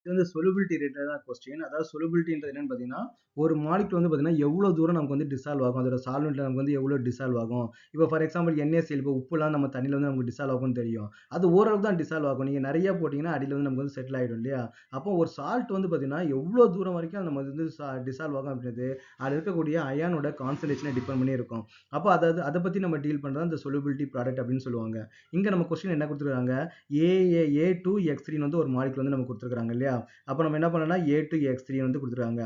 இது வந்து solubility related question. அதாவது solubilityன்றது என்னன்னு பார்த்தீங்கன்னா, ஒரு மாலிக்யூல் வந்து பார்த்தீங்கன்னா, எவ்வளோ தூரம் நமக்கு வந்து டிசால்வ் ஆகும். அதோட சால்வெண்ட்ல நமக்கு வந்து எவ்வளோ டிசால்வ் ஆகும். இப்போ ஃபார் எக்ஸாம்பிள் NaCl இப்போ உப்புலாம் நம்ம தண்ணியில வந்து நமக்கு டிசால்வ் ஆகும்னு தெரியும். அது ஓரளவுக்கு தான் டிசால்வ் ஆகும். நீங்க நிறைய போட்டீங்கன்னா அடியில வந்து நமக்கு வந்து செட்டில் ஆயிடும் இல்லையா? அப்போ ஒரு சால்ட் வந்து பார்த்தீங்கன்னா, எவ்வளோ தூரம் வரைக்கும் நம்ம வந்து டிசால்வ் ஆகும் அப்படின்றது அதில் இருக்கக்கூடிய அயானோட கான்சன்ட்ரேஷனை டிபெண்ட் பண்ணி இருக்கும். அப்போ அதாவது அதை பத்தி நம்ம டீல் பண்றது அந்த solubility ப்ராடக்ட் அப்படின்னு சொல்லுவாங்க. இங்க நம்ம கொஸ்டின் என்ன கொடுத்துருக்காங்க, A2X3 வந்து ஒரு மாலிக்யூல் வந்து நம்ம கொடுத்துருக்காங்க இல்லையா? அப்போ நம்ம என்ன பண்ணலாம், A2X3 வந்து கொடுத்துருக்காங்க.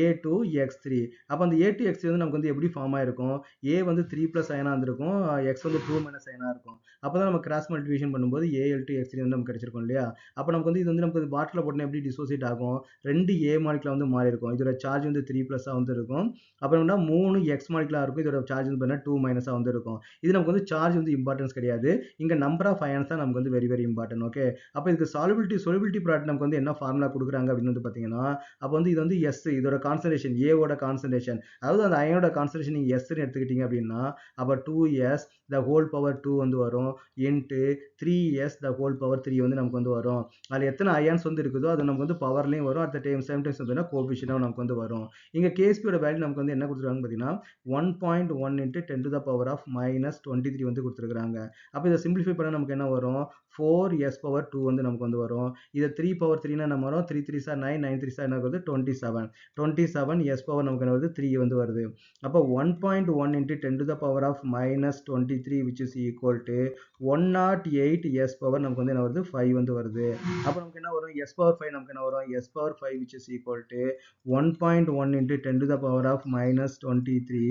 A2X3 அப்போ அந்த A2X3 வந்து நமக்கு வந்து எப்படி ஃபார்ம் ஆயிருக்கும், A வந்து 3+ அயனா இருந்திருக்கும், X வந்து 2- அயனா இருக்கும். அப்பதான் நம்ம கிராஸ் மல்டிபிகேஷன் பண்ணும்போது Al2X3 வந்து நமக்கு கிடைச்சிருக்கும் இல்லையா? அப்போ நமக்கு வந்து இது வந்து நமக்கு வாட்டர்ல போட்டோம்னா எப்படி டிசோசியேட் ஆகும், 2 A மாலிகுலா வந்து மாறி இருக்கும். இதோட சார்ஜ் வந்து 3+ வந்து இருக்கும். அப்புறம் 3 X மாலிகுலா இருக்கும். இதோட சார்ஜ் வந்து 2- வந்து இருக்கும். இது நமக்கு வந்து சார்ஜ் வந்து இம்பார்ட்டன்ஸ் கிடையாது. இங்க நம்பர் ஆஃப் அயன்ஸ் தான் நமக்கு வந்து வெரி வெரி இம்பார்ட்டன்ட். ஓகே, அப்போ இதுக்கு solubility ப்ராடக்ட் நமக்கு வந்து என்ன ஃபார்முலா கொடுக்குறாங்க அப்படின்னு வந்து பார்த்தீங்கன்னா, அப்போ வந்து இது வந்து S இதோட கான்சன்ட்ரேஷன் Aவோட கான்சன்ட்ரேஷன், அதாவது அந்த அயனோட கான்சன்ட்ரேஷன் நீங்க S ன்னு எடுத்துக்கிட்டீங்க அப்படின்னா, அப்போ 2S the whole power 2 வந்து வரும் into 3S the whole power 3 வந்து நமக்கு வந்து வரும். அதில் எத்தனை அயான்ஸ் வந்து இருக்குதோ அது நமக்கு வந்து பவர்லையும் வரும். அட் சேம் டைம்ஸ் வந்து கோஎஃபிஷியன்ட்டாகவும் நமக்கு வந்து வரும். இங்க KSPயோட வேல்யூ நமக்கு வந்து என்ன கொடுத்துருக்காங்கன்னு பார்த்தீங்கன்னா 1.1 into 10⁻⁻23 வந்து கொடுத்துருக்காங்க. அப்போ இதை சிம்பிளிஃபை பண்ண நமக்கு என்ன வரும், 4S⁻2 வந்து நமக்கு வந்து வரும். இதை 3/3 நம்ம வரும், 3 3s are 9, 9 3s are என்ன வருது 27, 27 S பவர் நமக்கு என்ன வருது 3 வந்து வருது. அப்போ 1.1 into 10⁻⁻23 which is equal to 108S power நமக்கு வந்து என்ன வருது 5 வந்து வருது. அப்போ நமக்கு என்ன வரும், S பவர் 5 நமக்கு என்ன வரும், S power 5 which is equal to 1.1 into 10⁻⁻23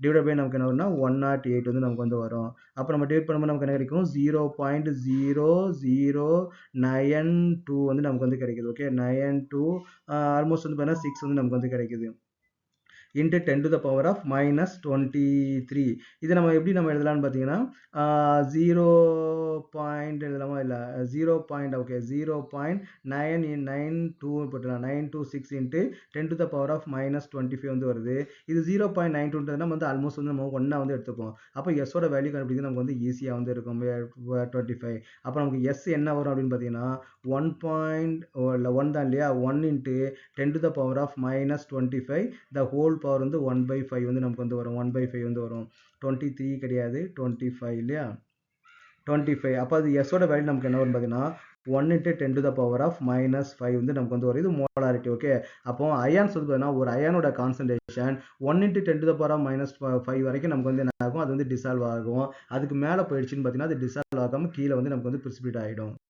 divide by நமக்கு என்ன வரும்னா 108 வந்து நமக்கு வந்து வரும். அப்போ நம்ம டிவைட் பண்ணும்போது நமக்கு என்ன கிடைக்கும், 0.0092 வந்து நமக்கு வந்து கிடைக்குது. ஓகே, 92 ஆல்மோஸ்ட் வந்து பார்த்தீங்கன்னா 6 வந்து நமக்கு வந்து கிடைக்குது into 10⁻⁻23. இதை நம்ம எப்படி நம்ம எழுதலாம்னு பார்த்தீங்கன்னா 0. எழுதலாமா, இல்லை 0.992 போட்டுக்கலாம், 926 into 10⁻⁻25 வந்து வருது. இது 0.92 நம்ம வந்து ஆல்மோஸ்ட் வந்து நம்ம 1 வந்து எடுத்துப்போம். அப்போ எஸ்ஸோட வேல்யூ கண்டுபிடிக்கிறது நமக்கு வந்து ஈஸியாக வந்து இருக்கும் 25. அப்போ நமக்கு எஸ் என்ன வரும் அப்படின்னு பார்த்தீங்கன்னா 1 தான் இல்லையா, 1 into 10⁻⁻25 the whole பவர் வந்து 1/5 வந்து நமக்கு வந்து வரும். 1/5 வந்து வரும். 23 கிடையாது 25 இல்லையா, 25. அப்போ அது எஸ்ஸோட வேல்யூ நமக்கு என்ன வரும் பார்த்தீங்கன்னா 1 into 10⁻⁻5 வந்து நமக்கு வந்து வரும். இது மோலாரிட்டி. ஓகே, அப்போ அயான்ஸ் வந்து பார்த்தீங்கன்னா ஒரு அயானோட கான்சன்ட்ரேஷன் 1 into 10⁻⁻5 வரைக்கும் நமக்கு வந்து என்ன ஆகும், அது வந்து டிசால்வ் ஆகும். அதுக்கு மேலே போயிடுச்சுன்னு பார்த்தீங்கன்னா அது டிசால்வ் ஆகாமல் கீழே வந்து நமக்கு வந்து பிரிசிபிரேட் ஆகிடும்.